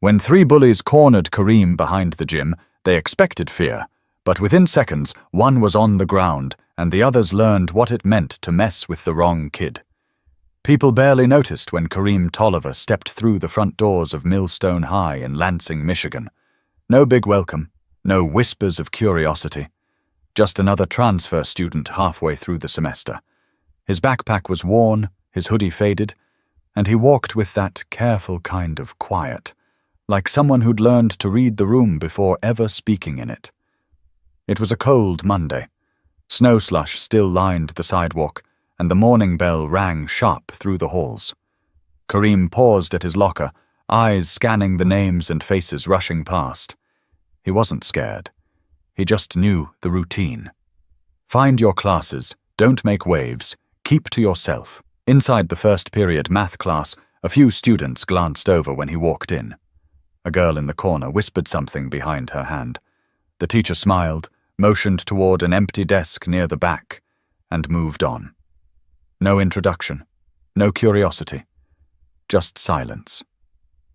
When three bullies cornered Kareem behind the gym, they expected fear, but within seconds, one was on the ground, and the others learned what it meant to mess with the wrong kid. People barely noticed when Kareem Tolliver stepped through the front doors of Millstone High in Lansing, Michigan. No big welcome, no whispers of curiosity. Just another transfer student halfway through the semester. His backpack was worn, his hoodie faded, and he walked with that careful kind of quiet, like someone who'd learned to read the room before ever speaking in it. It was a cold Monday. Snow slush still lined the sidewalk, and the morning bell rang sharp through the halls. Kareem paused at his locker, eyes scanning the names and faces rushing past. He wasn't scared. He just knew the routine. Find your classes, don't make waves, keep to yourself. Inside the first period math class, a few students glanced over when he walked in. A girl in the corner whispered something behind her hand. The teacher smiled, motioned toward an empty desk near the back, and moved on. No introduction, no curiosity, just silence.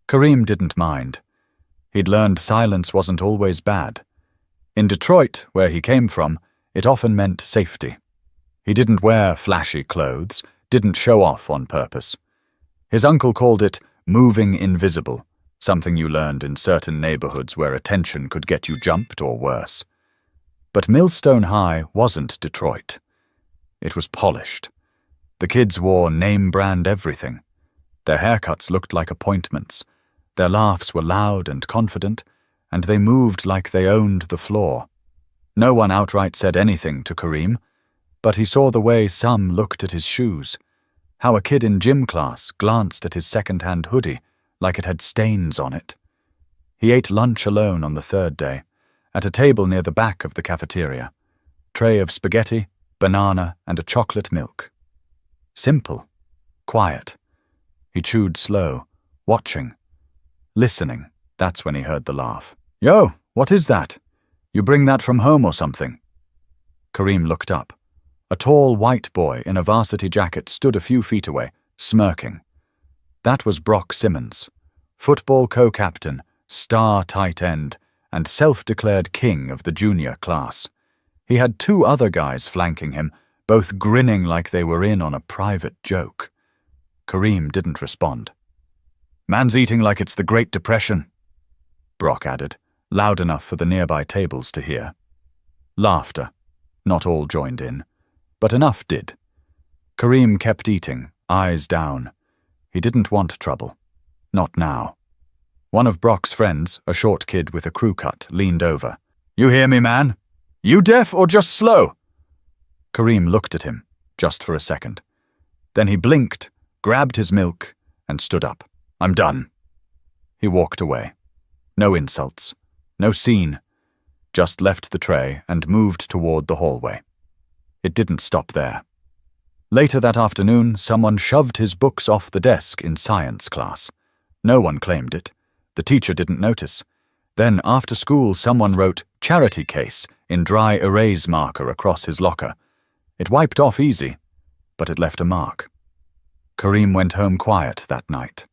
Kareem didn't mind. He'd learned silence wasn't always bad. In Detroit, where he came from, it often meant safety. He didn't wear flashy clothes, didn't show off on purpose. His uncle called it moving invisible, something you learned in certain neighborhoods where attention could get you jumped or worse. But Millstone High wasn't Detroit. It was polished. The kids wore name-brand everything. Their haircuts looked like appointments. Their laughs were loud and confident, and they moved like they owned the floor. No one outright said anything to Kareem, but he saw the way some looked at his shoes, how a kid in gym class glanced at his second-hand hoodie like it had stains on it. He ate lunch alone on the third day, at a table near the back of the cafeteria. Tray of spaghetti, banana, and a chocolate milk. Simple. Quiet. He chewed slow, watching. Listening. That's when he heard the laugh. "Yo, what is that? You bring that from home or something?" Kareem looked up. A tall white boy in a varsity jacket stood a few feet away, smirking. That was Brock Simmons, football co-captain, star tight end, and self-declared king of the junior class. He had two other guys flanking him, both grinning like they were in on a private joke. Kareem didn't respond. "Man's eating like it's the Great Depression," Brock added, loud enough for the nearby tables to hear. Laughter. Not all joined in, but enough did. Kareem kept eating, eyes down. He didn't want trouble. Not now. One of Brock's friends, a short kid with a crew cut, leaned over. "You hear me, man? You deaf or just slow?" Kareem looked at him, just for a second. Then he blinked, grabbed his milk, and stood up. "I'm done." He walked away. No insults. No scene. Just left the tray and moved toward the hallway. It didn't stop there. Later that afternoon, someone shoved his books off the desk in science class. No one claimed it. The teacher didn't notice. Then, after school, someone wrote "charity case" in dry erase marker across his locker. It wiped off easy, but it left a mark. Kareem went home quiet that night,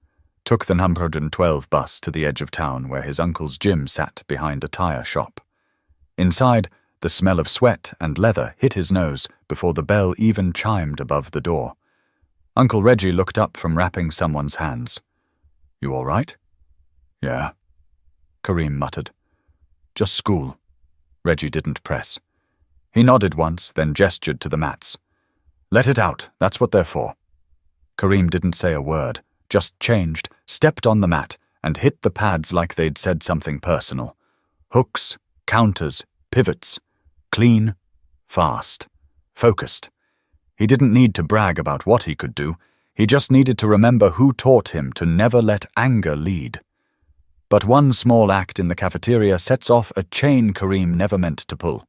took the 112 bus to the edge of town where his uncle's gym sat behind a tire shop. Inside, the smell of sweat and leather hit his nose before the bell even chimed above the door. Uncle Reggie looked up from wrapping someone's hands. "You all right?" "Yeah," Kareem muttered. "Just school." Reggie didn't press. He nodded once, then gestured to the mats. "Let it out, that's what they're for." Kareem didn't say a word, just changed, stepped on the mat, and hit the pads like they'd said something personal. Hooks, counters, pivots. Clean, fast, focused. He didn't need to brag about what he could do. He just needed to remember who taught him to never let anger lead. But one small act in the cafeteria sets off a chain Kareem never meant to pull.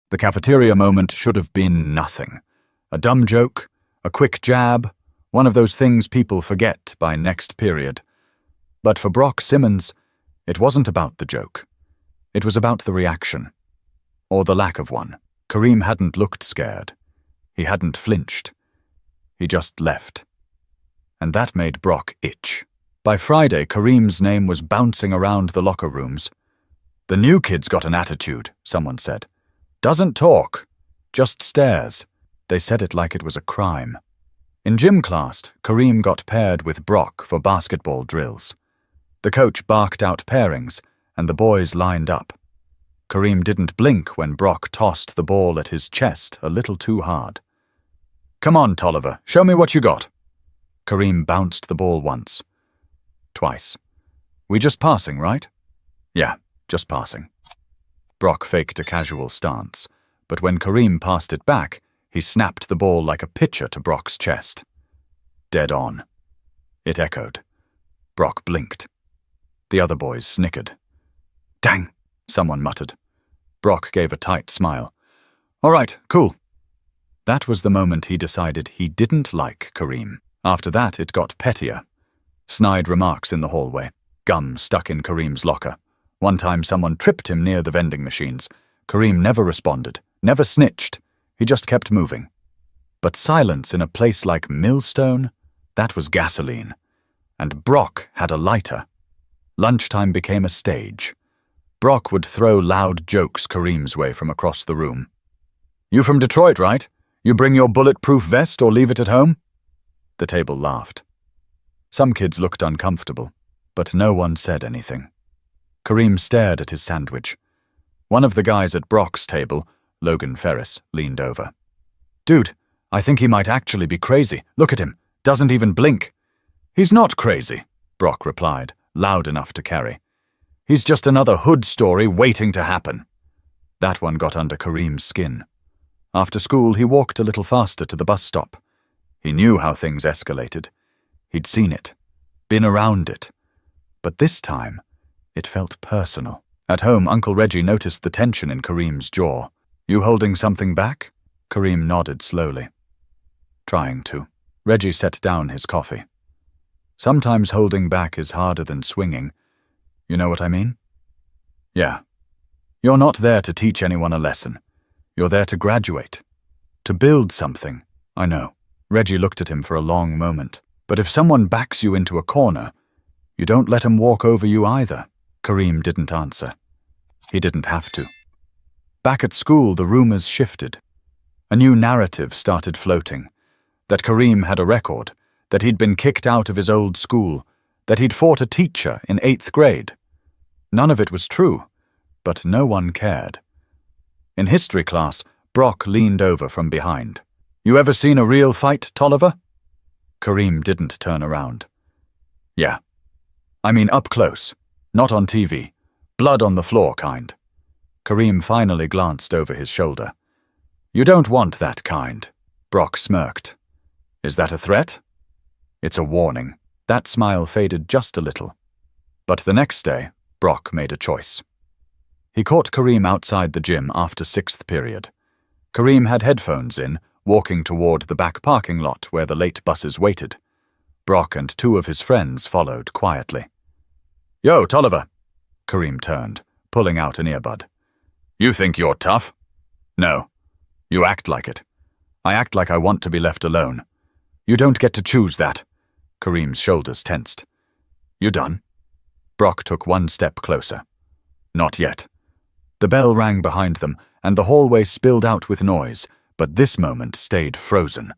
The cafeteria moment should have been nothing. A dumb joke, a quick jab, one of those things people forget by next period. But for Brock Simmons, it wasn't about the joke. It was about the reaction. Or the lack of one. Kareem hadn't looked scared. He hadn't flinched. He just left. And that made Brock itch. By Friday, Kareem's name was bouncing around the locker rooms. "The new kid's got an attitude," someone said. "Doesn't talk, just stares." They said it like it was a crime. In gym class, Kareem got paired with Brock for basketball drills. The coach barked out pairings, and the boys lined up. Kareem didn't blink when Brock tossed the ball at his chest a little too hard. "Come on, Tolliver, show me what you got." Kareem bounced the ball once. Twice. "We just passing, right?" "Yeah, just passing." Brock faked a casual stance, but when Kareem passed it back, he snapped the ball like a pitcher to Brock's chest. Dead on. It echoed. Brock blinked. The other boys snickered. "Dang," someone muttered. Brock gave a tight smile. "All right, cool." That was the moment he decided he didn't like Kareem. After that, it got pettier. Snide remarks in the hallway. Gum stuck in Kareem's locker. One time someone tripped him near the vending machines. Kareem never responded, never snitched. He just kept moving. But silence in a place like Millstone, that was gasoline. And Brock had a lighter. Lunchtime became a stage. Brock would throw loud jokes Kareem's way from across the room. "You from Detroit, right? You bring your bulletproof vest or leave it at home?" The table laughed. Some kids looked uncomfortable, but no one said anything. Kareem stared at his sandwich. One of the guys at Brock's table, Logan Ferris, leaned over. "Dude, I think he might actually be crazy. Look at him. Doesn't even blink." "He's not crazy," Brock replied, loud enough to carry. "He's just another hood story waiting to happen." That one got under Kareem's skin. After school, he walked a little faster to the bus stop. He knew how things escalated. He'd seen it, been around it. But this time, it felt personal. At home, Uncle Reggie noticed the tension in Kareem's jaw. "You holding something back?" Kareem nodded slowly. "Trying to." Reggie set down his coffee. "Sometimes holding back is harder than swinging. You know what I mean?" "Yeah. You're not there to teach anyone a lesson. You're there to graduate. To build something." "I know." Reggie looked at him for a long moment. "But if someone backs you into a corner, you don't let him walk over you either." Kareem didn't answer. He didn't have to. Back at school, the rumors shifted. A new narrative started floating. That Kareem had a record, that he'd been kicked out of his old school, that he'd fought a teacher in 8th grade. None of it was true, but no one cared. In history class, Brock leaned over from behind. "You ever seen a real fight, Tolliver?" Kareem didn't turn around. "Yeah. I mean up close, not on TV. Blood on the floor kind." Kareem finally glanced over his shoulder. "You don't want that kind." Brock smirked. "Is that a threat?" "It's a warning." That smile faded just a little. But the next day, Brock made a choice. He caught Kareem outside the gym after 6th period. Kareem had headphones in, walking toward the back parking lot where the late buses waited. Brock and 2 of his friends followed quietly. "Yo, Tolliver." Kareem turned, pulling out an earbud. "You think you're tough?" "No. You act like it. I act like I want to be left alone. You don't get to choose that." Kareem's shoulders tensed. "You done?" Brock took 1 step closer. "Not yet." The bell rang behind them, and the hallway spilled out with noise, but this moment stayed frozen.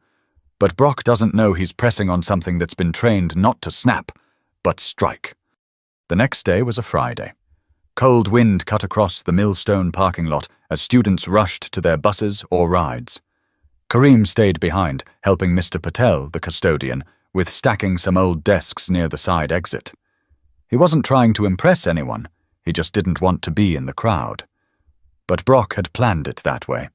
But Brock doesn't know he's pressing on something that's been trained not to snap, but strike. The next day was a Friday. Cold wind cut across the Millstone parking lot as students rushed to their buses or rides. Kareem stayed behind, helping Mr. Patel, the custodian, with stacking some old desks near the side exit. He wasn't trying to impress anyone, he just didn't want to be in the crowd. But Brock had planned it that way.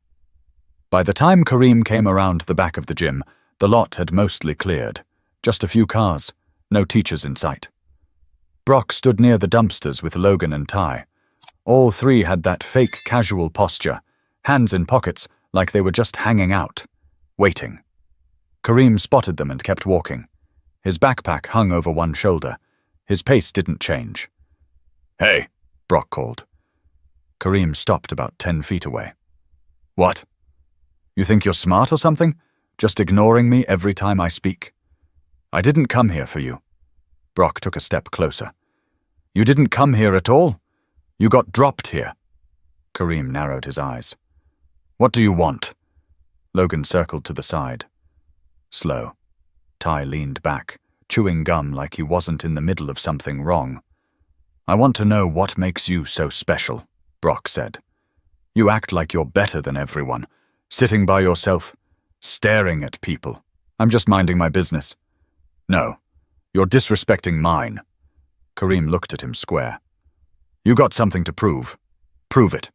By the time Kareem came around the back of the gym, the lot had mostly cleared. Just a few cars, no teachers in sight. Brock stood near the dumpsters with Logan and Ty. All 3 had that fake casual posture, hands in pockets like they were just hanging out, waiting. Kareem spotted them and kept walking. His backpack hung over one shoulder. His pace didn't change. "Hey," Brock called. Kareem stopped about 10 feet away. "What? You think you're smart or something? Just ignoring me every time I speak? I didn't come here for you." Brock took a step closer. You didn't come here at all? You got dropped here. Kareem narrowed his eyes. What do you want? Logan circled to the side. Slow. Ty leaned back, chewing gum like he wasn't in the middle of something wrong. I want to know what makes you so special, Brock said. You act like you're better than everyone, sitting by yourself, staring at people. I'm just minding my business. No, you're disrespecting mine. Kareem looked at him square. You got something to prove. Prove it.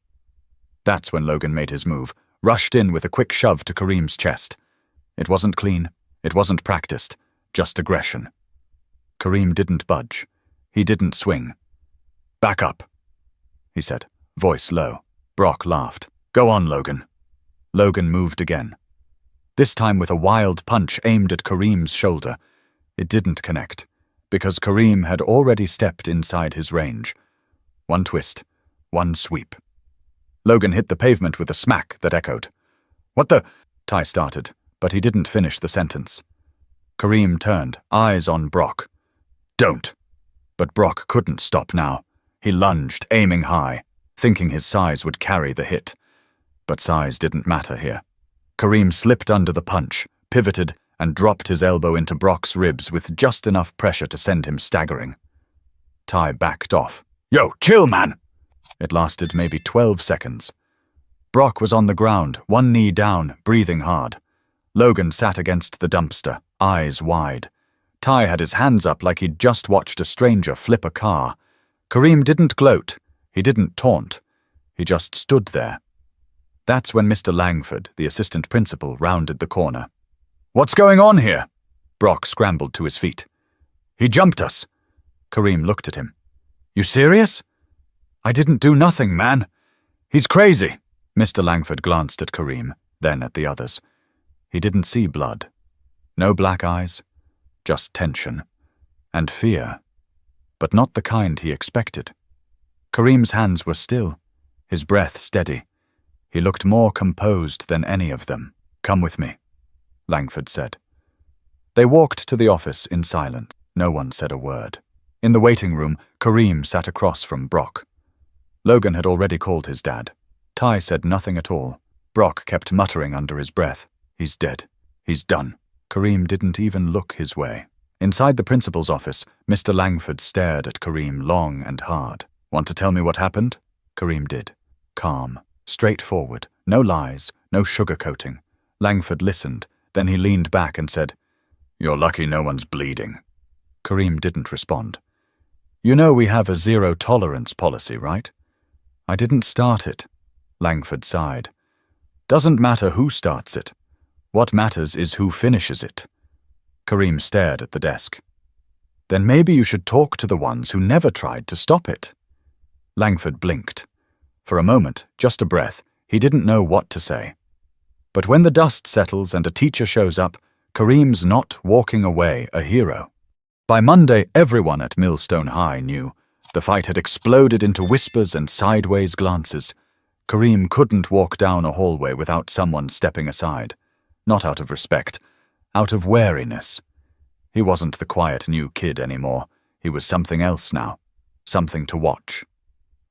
That's when Logan made his move, rushed in with a quick shove to Kareem's chest. It wasn't clean, it wasn't practiced, just aggression. Kareem didn't budge. He didn't swing. Back up, he said, voice low. Brock laughed. Go on, Logan. Logan moved again. This time with a wild punch aimed at Kareem's shoulder. It didn't connect, because Kareem had already stepped inside his range. One twist, one sweep. Logan hit the pavement with a smack that echoed. What the? Ty started, but he didn't finish the sentence. Kareem turned, eyes on Brock. Don't. But Brock couldn't stop now. He lunged, aiming high, thinking his size would carry the hit. But size didn't matter here. Kareem slipped under the punch, pivoted, and dropped his elbow into Brock's ribs with just enough pressure to send him staggering. Ty backed off. Yo, chill, man! It lasted maybe 12 seconds. Brock was on the ground, one knee down, breathing hard. Logan sat against the dumpster, eyes wide. Ty had his hands up like he'd just watched a stranger flip a car. Kareem didn't gloat. He didn't taunt. He just stood there. That's when Mr. Langford, the assistant principal, rounded the corner. What's going on here? Brock scrambled to his feet. He jumped us. Kareem looked at him. You serious? I didn't do nothing, man. He's crazy. Mr. Langford glanced at Kareem, then at the others. He didn't see blood. No black eyes, just tension and fear, but not the kind he expected. Kareem's hands were still, his breath steady. He looked more composed than any of them. Come with me, Langford said. They walked to the office in silence. No one said a word. In the waiting room, Kareem sat across from Brock. Logan had already called his dad. Ty said nothing at all. Brock kept muttering under his breath. He's dead. He's done. Kareem didn't even look his way. Inside the principal's office, Mr. Langford stared at Kareem long and hard. Want to tell me what happened? Kareem did. Calm, straightforward, no lies, no sugarcoating. Langford listened, then he leaned back and said, You're lucky no one's bleeding. Kareem didn't respond. You know we have a zero-tolerance policy, right? I didn't start it. Langford sighed. Doesn't matter who starts it. What matters is who finishes it. Kareem stared at the desk. Then maybe you should talk to the ones who never tried to stop it. Langford blinked. For a moment, just a breath, he didn't know what to say. But when the dust settles and a teacher shows up, Kareem's not walking away a hero. By Monday, everyone at Millstone High knew. The fight had exploded into whispers and sideways glances. Kareem couldn't walk down a hallway without someone stepping aside. Not out of respect, out of wariness. He wasn't the quiet new kid anymore. He was something else now, something to watch.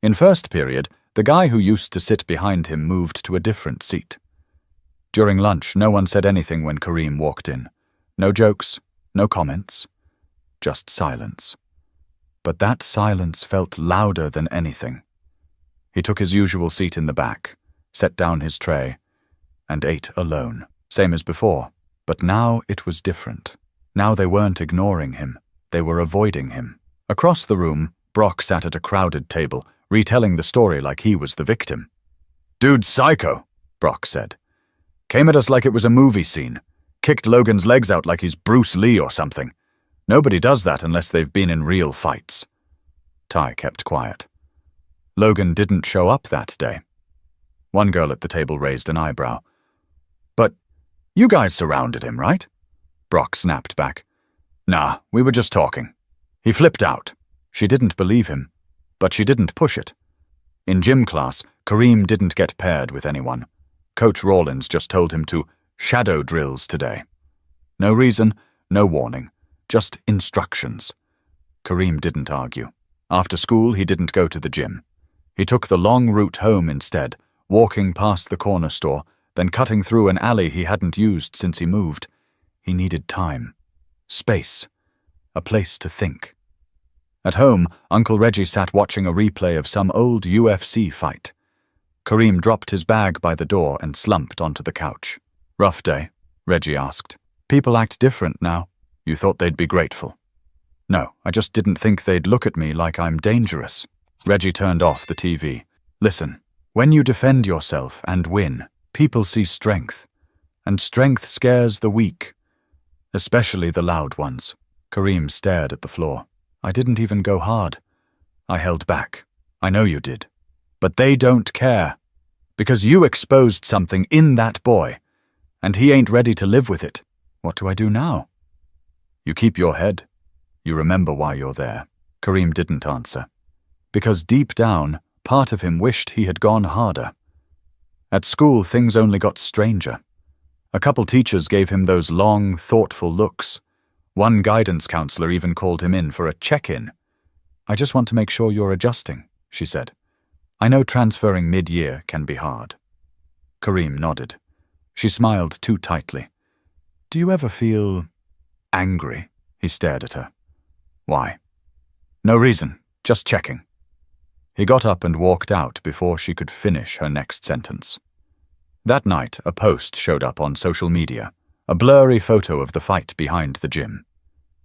In first period, the guy who used to sit behind him moved to a different seat. During lunch, no one said anything when Kareem walked in. No jokes, no comments, just silence. But that silence felt louder than anything. He took his usual seat in the back, set down his tray, and ate alone. Same as before, but now it was different. Now they weren't ignoring him, they were avoiding him. Across the room, Brock sat at a crowded table, retelling the story like he was the victim. Dude's psycho, Brock said. Came at us like it was a movie scene. Kicked Logan's legs out like he's Bruce Lee or something. Nobody does that unless they've been in real fights. Ty kept quiet. Logan didn't show up that day. One girl at the table raised an eyebrow. But you guys surrounded him, right? Brock snapped back. Nah, we were just talking. He flipped out. She didn't believe him, but she didn't push it. In gym class, Kareem didn't get paired with anyone. Coach Rawlins just told him to shadow drills today. No reason, no warning, just instructions. Kareem didn't argue. After school, he didn't go to the gym. He took the long route home instead, walking past the corner store, then cutting through an alley he hadn't used since he moved. He needed time, space, a place to think. At home, Uncle Reggie sat watching a replay of some old UFC fight. Kareem dropped his bag by the door and slumped onto the couch. "Rough day?" Reggie asked. "People act different now. You thought they'd be grateful." "No, I just didn't think they'd look at me like I'm dangerous." Reggie turned off the TV. "Listen, when you defend yourself and win, people see strength. And strength scares the weak, especially the loud ones." Kareem stared at the floor. "I didn't even go hard. I held back. I know you did. But they don't care. Because you exposed something in that boy, and he ain't ready to live with it. What do I do now?" "You keep your head. You remember why you're there." Kareem didn't answer. Because deep down, part of him wished he had gone harder. At school, things only got stranger. A couple teachers gave him those long, thoughtful looks. One guidance counselor even called him in for a check-in. "I just want to make sure you're adjusting," she said. "I know transferring mid-year can be hard." Kareem nodded. She smiled too tightly. "Do you ever feel angry?" He stared at her. "Why?" "No reason, just checking." He got up and walked out before she could finish her next sentence. That night, a post showed up on social media, a blurry photo of the fight behind the gym.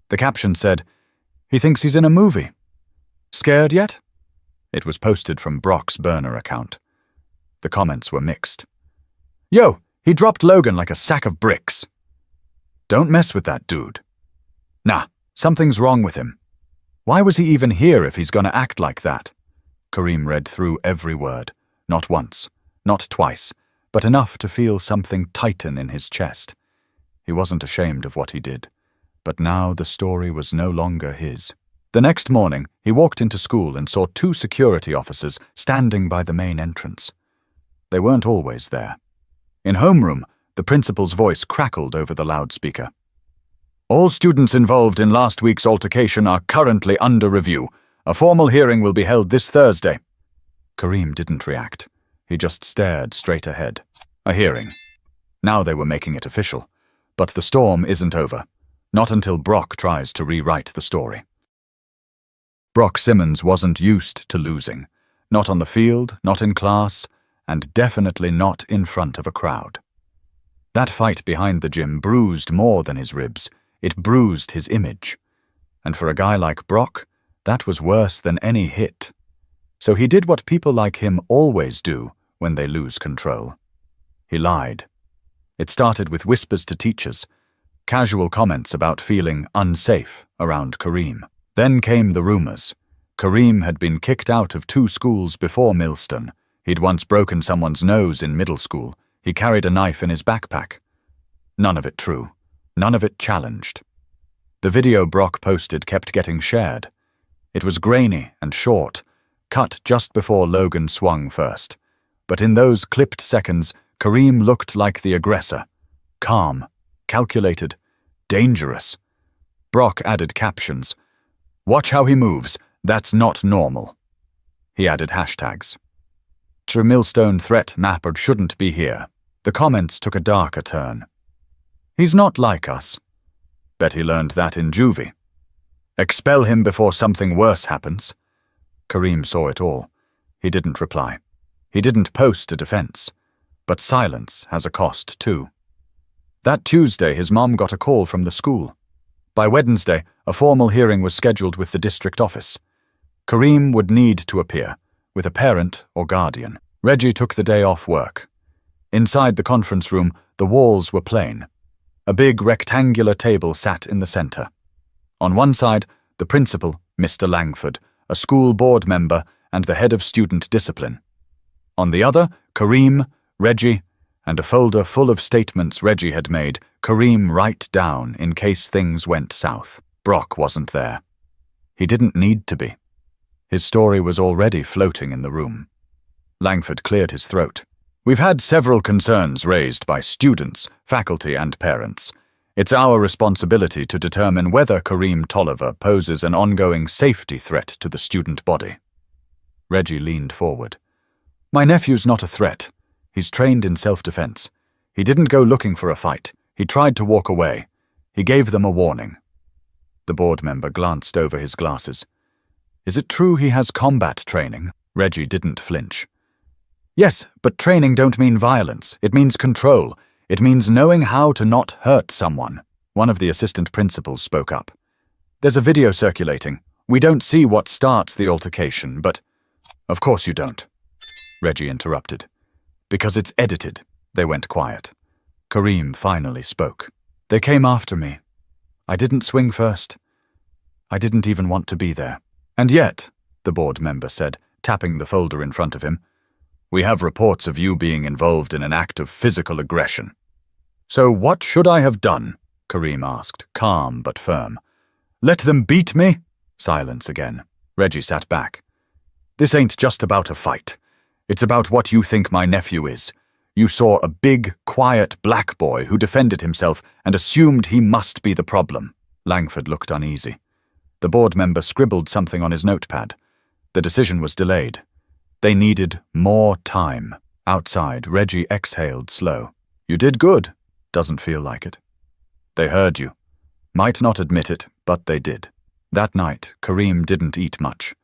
The caption said, "He thinks he's in a movie. Scared yet?" It was posted from Brock's burner account. The comments were mixed. "Yo, he dropped Logan like a sack of bricks." "Don't mess with that dude." "Nah, something's wrong with him. Why was he even here if he's gonna act like that?" Kareem read through every word, not once, not twice, but enough to feel something tighten in his chest. He wasn't ashamed of what he did, but now the story was no longer his. The next morning, he walked into school and saw 2 security officers standing by the main entrance. They weren't always there. In homeroom, the principal's voice crackled over the loudspeaker. "All students involved in last week's altercation are currently under review. A formal hearing will be held this Thursday." Kareem didn't react. He just stared straight ahead. A hearing. Now they were making it official. But the storm isn't over. Not until Brock tries to rewrite the story. Brock Simmons wasn't used to losing. Not on the field, not in class, and definitely not in front of a crowd. That fight behind the gym bruised more than his ribs. It bruised his image. And for a guy like Brock, that was worse than any hit. So he did what people like him always do when they lose control. He lied. It started with whispers to teachers, casual comments about feeling unsafe around Kareem. Then came the rumors. Kareem had been kicked out of 2 schools before Millstone. He'd once broken someone's nose in middle school. He carried a knife in his backpack. None of it true. None of it challenged. The video Brock posted kept getting shared. It was grainy and short, cut just before Logan swung first. But in those clipped seconds, Kareem looked like the aggressor. Calm, calculated, dangerous. Brock added captions. "Watch how he moves. That's not normal." He added hashtags. "Millstone threat Nappard shouldn't be here." The comments took a darker turn. "He's not like us." "Bet he learned that in juvie." "Expel him before something worse happens." Kareem saw it all. He didn't reply. He didn't post a defense. But silence has a cost too. That Tuesday, his mom got a call from the school. By Wednesday, a formal hearing was scheduled with the district office. Kareem would need to appear, with a parent or guardian. Reggie took the day off work. Inside the conference room, the walls were plain. A big rectangular table sat in the center. On one side, the principal, Mr. Langford, a school board member, and the head of student discipline. On the other, Kareem, Reggie, and a folder full of statements Reggie had made, Kareem write down in case things went south. Brock wasn't there. He didn't need to be. His story was already floating in the room. Langford cleared his throat. "We've had several concerns raised by students, faculty, and parents. It's our responsibility to determine whether Kareem Tolliver poses an ongoing safety threat to the student body. Reggie leaned forward. My nephew's not a threat. He's trained in self-defense. He didn't go looking for a fight. He tried to walk away. He gave them a warning. The board member glanced over his glasses. Is it true he has combat training? Reggie didn't flinch. Yes, but training don't mean violence. It means control. It means knowing how to not hurt someone. One of the assistant principals spoke up. There's a video circulating. We don't see what starts the altercation, but... Of course you don't, Reggie interrupted. Because it's edited. They went quiet. Kareem finally spoke. They came after me. I didn't swing first. I didn't even want to be there. And yet, the board member said, tapping the folder in front of him, we have reports of you being involved in an act of physical aggression. So what should I have done? Kareem asked, calm but firm. Let them beat me? Silence again. Reggie sat back. This ain't just about a fight. It's about what you think my nephew is. You saw a big, quiet black boy who defended himself and assumed he must be the problem. Langford looked uneasy. The board member scribbled something on his notepad. The decision was delayed. They needed more time. Outside, Reggie exhaled slow. You did good. Doesn't feel like it. They heard you. Might not admit it, but they did. That night, Kareem didn't eat much.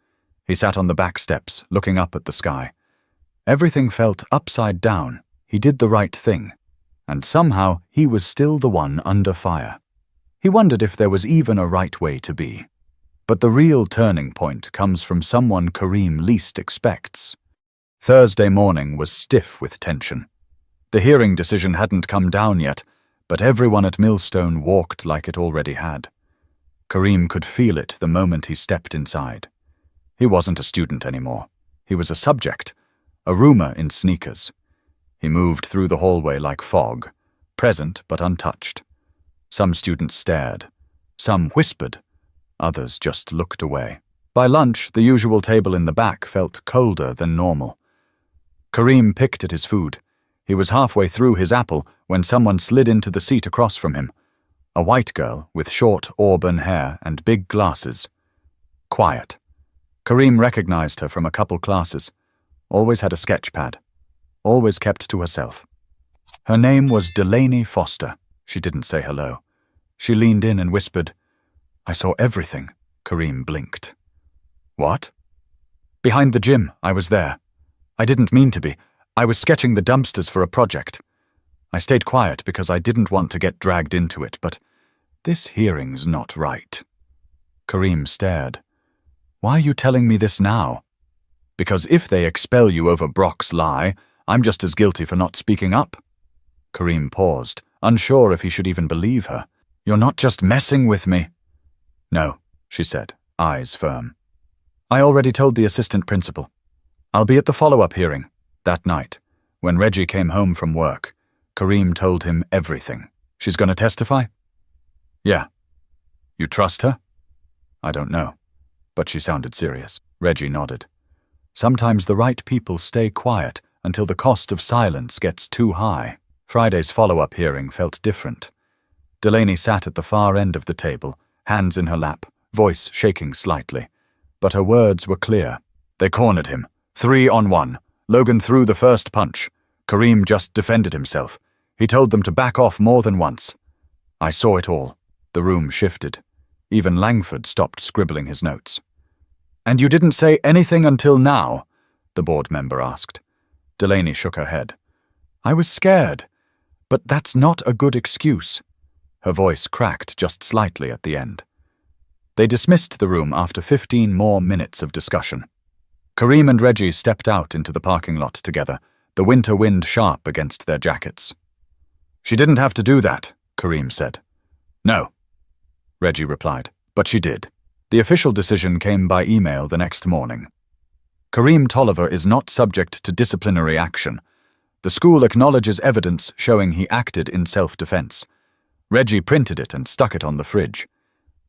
He sat on the back steps, looking up at the sky. Everything felt upside down. He did the right thing. And somehow, he was still the one under fire. He wondered if there was even a right way to be. But the real turning point comes from someone Kareem least expects. Thursday morning was stiff with tension. The hearing decision hadn't come down yet, but everyone at Millstone walked like it already had. Kareem could feel it the moment he stepped inside. He wasn't a student anymore. He was a subject, a rumor in sneakers. He moved through the hallway like fog, present but untouched. Some students stared. Some whispered. Others just looked away. By lunch, the usual table in the back felt colder than normal. Kareem picked at his food. He was halfway through his apple when someone slid into the seat across from him. A white girl with short auburn hair and big glasses. Quiet. Kareem recognized her from a couple classes. Always had a sketch pad. Always kept to herself. Her name was Delaney Foster. She didn't say hello. She leaned in and whispered, I saw everything. Kareem blinked. What? Behind the gym, I was there. I didn't mean to be. I was sketching the dumpsters for a project. I stayed quiet because I didn't want to get dragged into it, but this hearing's not right. Kareem stared. Why are you telling me this now? Because if they expel you over Brock's lie, I'm just as guilty for not speaking up. Kareem paused, unsure if he should even believe her. You're not just messing with me. No, she said, eyes firm. I already told the assistant principal. I'll be at the follow-up hearing. That night, when Reggie came home from work, Kareem told him everything. She's going to testify? Yeah. You trust her? I don't know, but she sounded serious. Reggie nodded. Sometimes the right people stay quiet until the cost of silence gets too high. Friday's follow-up hearing felt different. Delaney sat at the far end of the table, hands in her lap, voice shaking slightly. But her words were clear. They cornered him. 3-on-1. Logan threw the first punch. Kareem just defended himself. He told them to back off more than once. I saw it all. The room shifted. Even Langford stopped scribbling his notes. And you didn't say anything until now? The board member asked. Delaney shook her head. I was scared. But that's not a good excuse. Her voice cracked just slightly at the end. They dismissed the room after 15 more minutes of discussion. Kareem and Reggie stepped out into the parking lot together, the winter wind sharp against their jackets. She didn't have to do that, Kareem said. No, Reggie replied, but she did. The official decision came by email the next morning. Kareem Tolliver is not subject to disciplinary action. The school acknowledges evidence showing he acted in self-defense. Reggie printed it and stuck it on the fridge.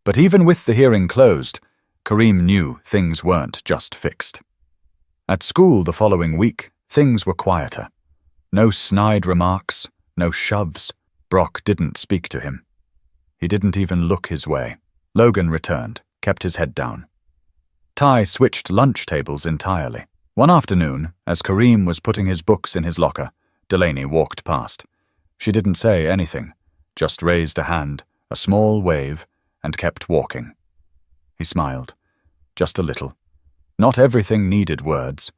But even with the hearing closed, Kareem knew things weren't just fixed. At school the following week, things were quieter. No snide remarks, no shoves. Brock didn't speak to him. He didn't even look his way. Logan returned, kept his head down. Ty switched lunch tables entirely. One afternoon, as Kareem was putting his books in his locker, Delaney walked past. She didn't say anything, just raised a hand, a small wave, and kept walking. He smiled, just a little. Not everything needed words,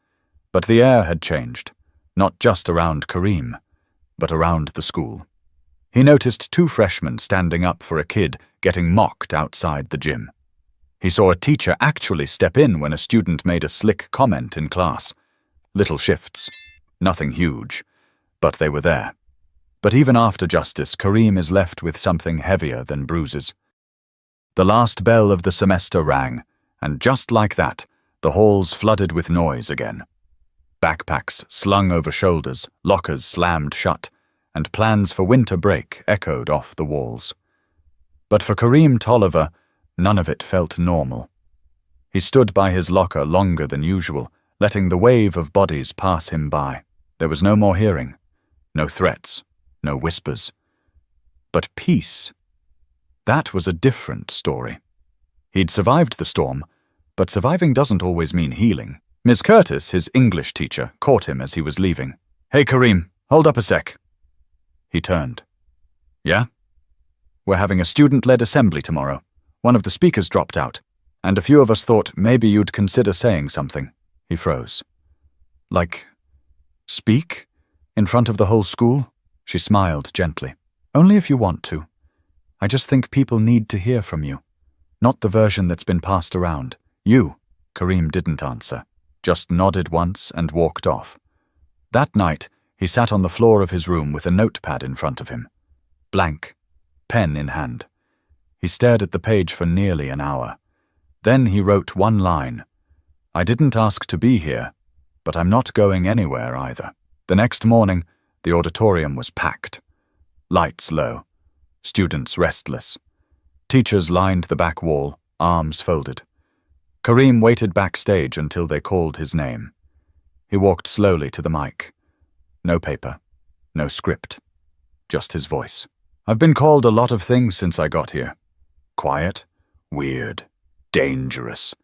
but the air had changed, not just around Kareem, but around the school. He noticed 2 freshmen standing up for a kid getting mocked outside the gym. He saw a teacher actually step in when a student made a slick comment in class. Little shifts, nothing huge, but they were there. But even after justice, Kareem is left with something heavier than bruises. The last bell of the semester rang, and just like that, the halls flooded with noise again. Backpacks slung over shoulders, lockers slammed shut, and plans for winter break echoed off the walls. But for Kareem Tolliver, none of it felt normal. He stood by his locker longer than usual, letting the wave of bodies pass him by. There was no more hearing, no threats, no whispers. But peace. That was a different story. He'd survived the storm, but surviving doesn't always mean healing. Ms. Curtis, his English teacher, caught him as he was leaving. "Hey, Kareem, hold up a sec." He turned. "Yeah? We're having a student-led assembly tomorrow. One of the speakers dropped out, and a few of us thought maybe you'd consider saying something." He froze. "Like, speak? In front of the whole school?" She smiled gently. "Only if you want to. I just think people need to hear from you. Not the version that's been passed around. You." Kareem didn't answer, just nodded once and walked off. That night, he sat on the floor of his room with a notepad in front of him. Blank, pen in hand. He stared at the page for nearly an hour. Then he wrote one line. "I didn't ask to be here, but I'm not going anywhere either." The next morning, the auditorium was packed. Lights low. Students restless. Teachers lined the back wall, arms folded. Kareem waited backstage until they called his name. He walked slowly to the mic. No paper, no script, just his voice. "I've been called a lot of things since I got here. Quiet, weird, dangerous.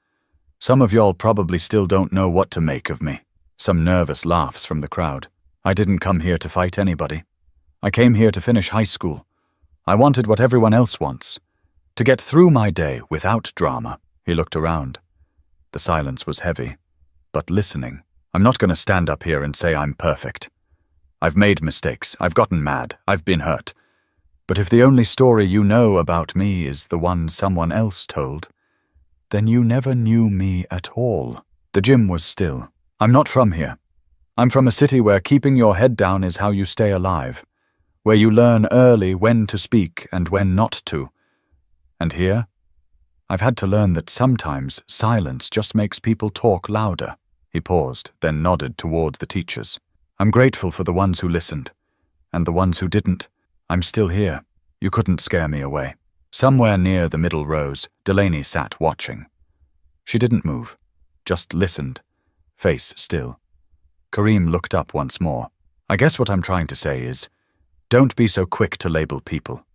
Some of y'all probably still don't know what to make of me." Some nervous laughs from the crowd. "I didn't come here to fight anybody. I came here to finish high school. I wanted what everyone else wants. To get through my day without drama." He looked around. The silence was heavy, but listening. "I'm not going to stand up here and say I'm perfect. I've made mistakes, I've gotten mad, I've been hurt. But if the only story you know about me is the one someone else told, then you never knew me at all." The gym was still. "I'm not from here. I'm from a city where keeping your head down is how you stay alive, where you learn early when to speak and when not to. And here, I've had to learn that sometimes silence just makes people talk louder." He paused, then nodded toward the teachers. "I'm grateful for the ones who listened, and the ones who didn't. I'm still here. You couldn't scare me away." Somewhere near the middle rows, Delaney sat watching. She didn't move, just listened, face still. Kareem looked up once more. "I guess what I'm trying to say is, don't be so quick to label people.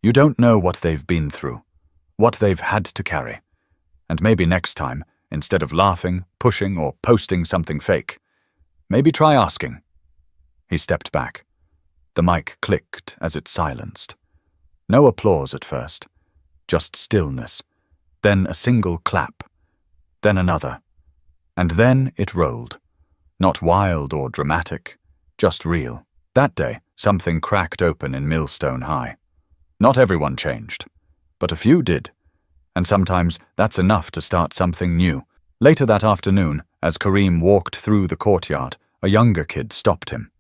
You don't know what they've been through, what they've had to carry. And maybe next time, instead of laughing, pushing, or posting something fake, maybe try asking." He stepped back. The mic clicked as it silenced. No applause at first, just stillness, then a single clap, then another, and then it rolled. Not wild or dramatic, just real. That day, something cracked open in Millstone High. Not everyone changed, but a few did, and sometimes that's enough to start something new. Later that afternoon, as Kareem walked through the courtyard, a younger kid stopped him.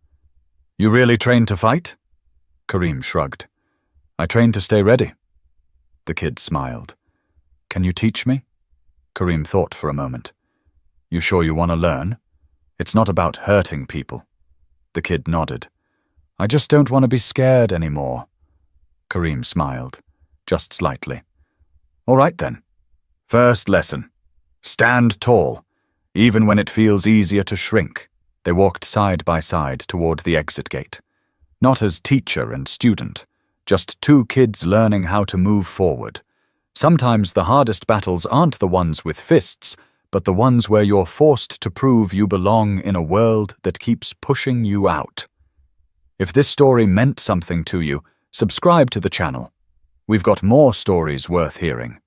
"You really trained to fight?" Kareem shrugged. "I trained to stay ready." The kid smiled. "Can you teach me?" Kareem thought for a moment. "You sure you want to learn? It's not about hurting people." The kid nodded. "I just don't want to be scared anymore." Kareem smiled, just slightly. "All right then. First lesson. Stand tall, even when it feels easier to shrink." They walked side by side toward the exit gate. Not as teacher and student, just two kids learning how to move forward. Sometimes the hardest battles aren't the ones with fists, but the ones where you're forced to prove you belong in a world that keeps pushing you out. If this story meant something to you, subscribe to the channel. We've got more stories worth hearing.